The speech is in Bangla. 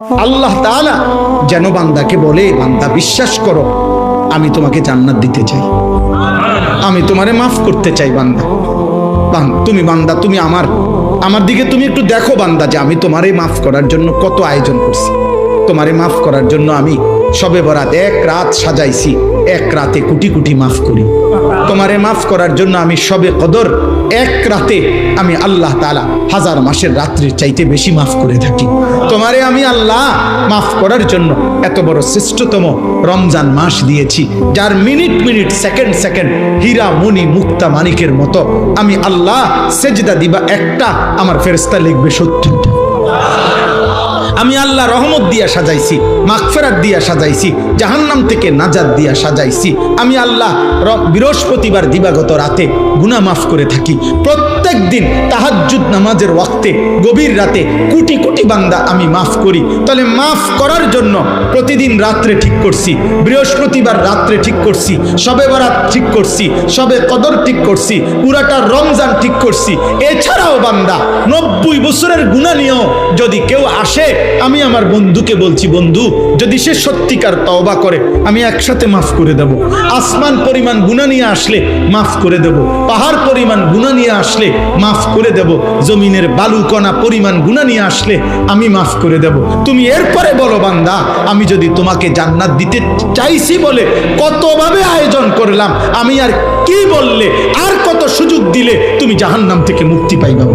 আল্লাহ তাআলা যেন বান্দাকে বলে, বান্দা বিশ্বাস করো আমি তোমাকে জান্নাত দিতে চাই, আমি তোমারে মাফ করতে চাই। বান্দা তুমি বান্দা তুমি আমার দিকে তুমি একটু দেখো বান্দা, যে আমি তোমারে মাফ করার জন্য কত আয়োজন করছি। তোমারে মাফ করার জন্য আমি শবে বরাত এক রাত সাজাইছি, এক রাতে কোটি কোটি মাফ করি। তোমারে মাফ করার জন্য আমি শবে কদর এক রাতে আমি আল্লাহ তাআলা হাজার মাসের রাত্রির চাইতে বেশি মাফ করে থাকি। তোমারে আমি আল্লাহ মাফ করার জন্য এত বড় শ্রেষ্ঠতম রমজান মাস দিয়েছি, যার মিনিট মিনিট সেকেন্ড সেকেন্ড হীরা মণি মুক্তা মানিকের মতো আমি আল্লাহ সেজদা দিবা একটা, আমার ফেরেশতা লিখবে 70টা। আমি আল্লাহ রহমত দিয়া সাজাইছি, মাগফিরাত দিয়া সাজাইছি, জাহান্নাম থেকে নাজাত দিয়া সাজাইছি। আমি আল্লাহ বৃহস্পতিবার দিবাগত রাতে গুনাহ মাফ করে থাকি। প্রত্যেক দিন তাহাজ্জুদ নামাজের ওয়াক্তে গভীর রাতে কোটি কোটি বান্দা আমি মাফ করি। তাহলে মাফ করার জন্য প্রতিদিন রাত্রে ঠিক করছি, বৃহস্পতিবার রাত্রে ঠিক করছি, শবে বরাত ঠিক করছি, শবে কদর ঠিক করছি, পুরাটা রমজান ঠিক করছি। এছাড়াও বান্দা 90 বছরের গুনাহ নিয়েও যদি কেউ আসে, আমি আমার বন্ধুকে বলছি, বন্ধু যদি সে সত্যিকার তওবা করে আমি একসাথে মাফ করে দেব। আসমান পরিমাণ গুনাহ নিয়ে আসলে মাফ করে দেব, পাহাড় পরিমাণ গুনাহ নিয়ে আসলে মাফ করে দেব, জমিনের বালুকণা পরিমাণ গুনাহ নিয়ে আসলে আমি মাফ করে দেব। তুমি এরপরে বলো বান্দা, আমি যদি তোমাকে জান্নাত দিতে চাইছি বলে কতভাবে আয়োজন করলাম, আমি আর কি বললে আর কত সুযোগ দিলে তুমি জাহান্নাম থেকে মুক্তি পাইবা।